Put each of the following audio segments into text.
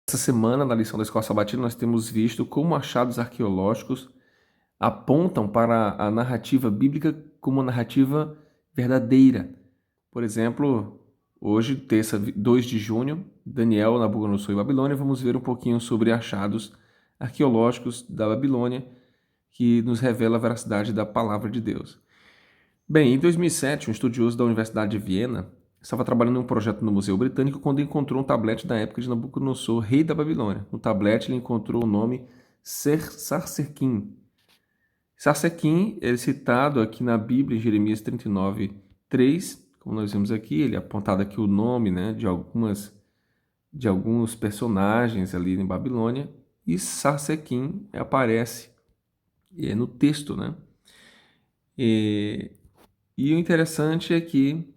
Essa semana, na lição da Escola Sabatina, nós temos visto como achados arqueológicos apontam para a narrativa bíblica como uma narrativa verdadeira. Por exemplo, hoje, terça, 2 de junho, Daniel, Nabucodonosor e Babilônia, vamos ver um pouquinho sobre achados arqueológicos da Babilônia que nos revela a veracidade da palavra de Deus. Bem, em 2007, um estudioso da Universidade de Viena estava trabalhando em um projeto no Museu Britânico quando encontrou um tablete da época de Nabucodonosor, rei da Babilônia. No tablete ele encontrou o nome Sarsequim. Sarsequim é citado aqui na Bíblia, em Jeremias 39:3, como nós vemos aqui, ele é apontado aqui o nome, né, de alguns personagens ali em Babilônia, e Sarsequim aparece no texto, né? E o interessante é que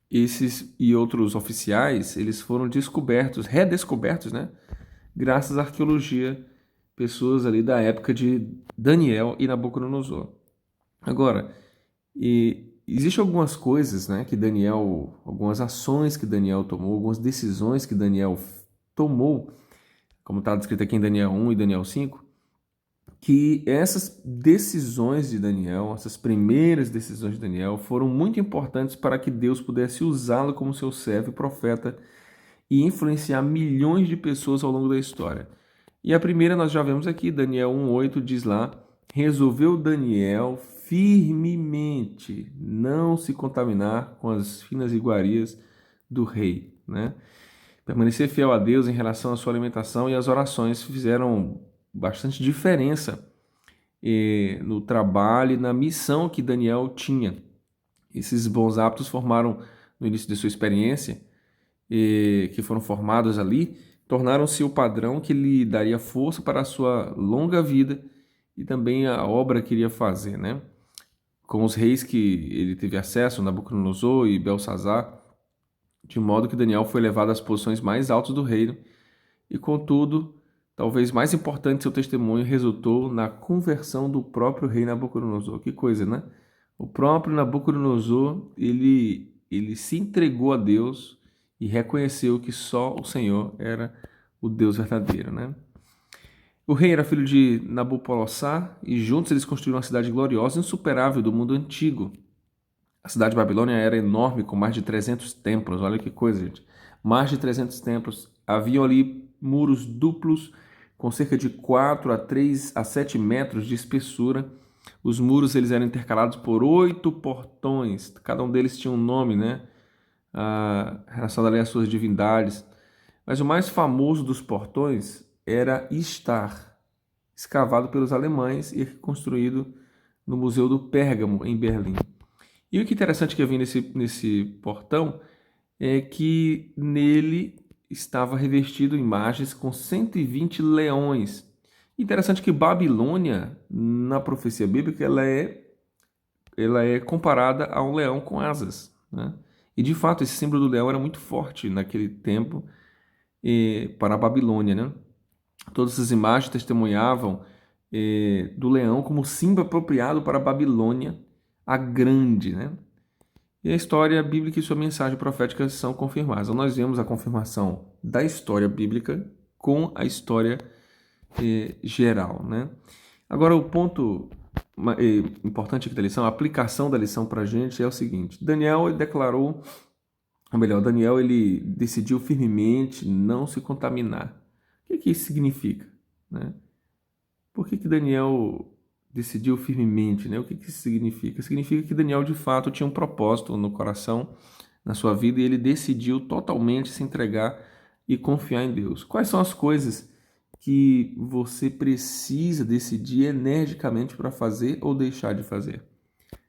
esses e outros oficiais, eles foram redescobertos, né? Graças à arqueologia, pessoas ali da época de Daniel e Nabucodonosor. Agora, existem algumas coisas, né, algumas ações que Daniel tomou, algumas decisões que Daniel tomou, como está descrito aqui em Daniel 1 e Daniel 5, que essas decisões de Daniel, essas primeiras decisões de Daniel, foram muito importantes para que Deus pudesse usá-lo como seu servo e profeta e influenciar milhões de pessoas ao longo da história. E a primeira nós já vemos aqui, Daniel 1:8 diz lá: resolveu Daniel firmemente não se contaminar com as finas iguarias do rei, né? Permanecer fiel a Deus em relação à sua alimentação, e as orações fizeram bastante diferença no trabalho e na missão que Daniel tinha. Esses bons hábitos formaram, no início de sua experiência, que foram formados ali, tornaram-se o padrão que lhe daria força para a sua longa vida e também a obra que iria fazer, né? Com os reis que ele teve acesso, Nabucodonosor e Belsazar, de modo que Daniel foi levado às posições mais altas do reino e, contudo, talvez mais importante, seu testemunho resultou na conversão do próprio rei Nabucodonosor. Que coisa, né? O próprio Nabucodonosor, ele se entregou a Deus e reconheceu que só o Senhor era o Deus verdadeiro, né? O rei era filho de Nabopolassar e juntos eles construíram uma cidade gloriosa e insuperável do mundo antigo. A cidade de Babilônia era enorme, com mais de 300 templos. Olha que coisa, gente. Mais de 300 templos. Haviam ali muros duplos, com cerca de 4 a 3 a 7 metros de espessura. Os muros eles eram intercalados por 8 portões. Cada um deles tinha um nome, né? Relacionado ali às suas divindades. Mas o mais famoso dos portões era Istar, escavado pelos alemães e construído no Museu do Pérgamo, em Berlim. E o que é interessante que eu vi nesse portão é que nele estava revestido imagens com 120 leões. Interessante que Babilônia, na profecia bíblica, ela é comparada a um leão com asas, né? E de fato, esse símbolo do leão era muito forte naquele tempo para a Babilônia, né? Todas essas imagens testemunhavam do leão como símbolo apropriado para a Babilônia, a grande, né? E a história bíblica e sua mensagem profética são confirmadas. Então, nós vemos a confirmação da história bíblica com a história geral, né? Agora, o ponto importante aqui da lição, a aplicação da lição para a gente é o seguinte: Daniel ele declarou, ou melhor, Daniel ele decidiu firmemente não se contaminar. O que isso significa, né? Por que Daniel decidiu firmemente, né? O que isso significa? Significa que Daniel, de fato, tinha um propósito no coração, na sua vida, e ele decidiu totalmente se entregar e confiar em Deus. Quais são as coisas que você precisa decidir energicamente para fazer ou deixar de fazer?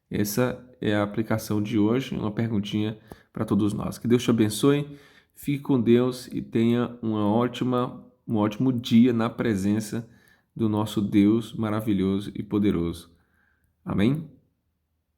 Essa é a aplicação de hoje, uma perguntinha para todos nós. Que Deus te abençoe, fique com Deus e tenha um ótimo dia na presença do nosso Deus maravilhoso e poderoso. Amém?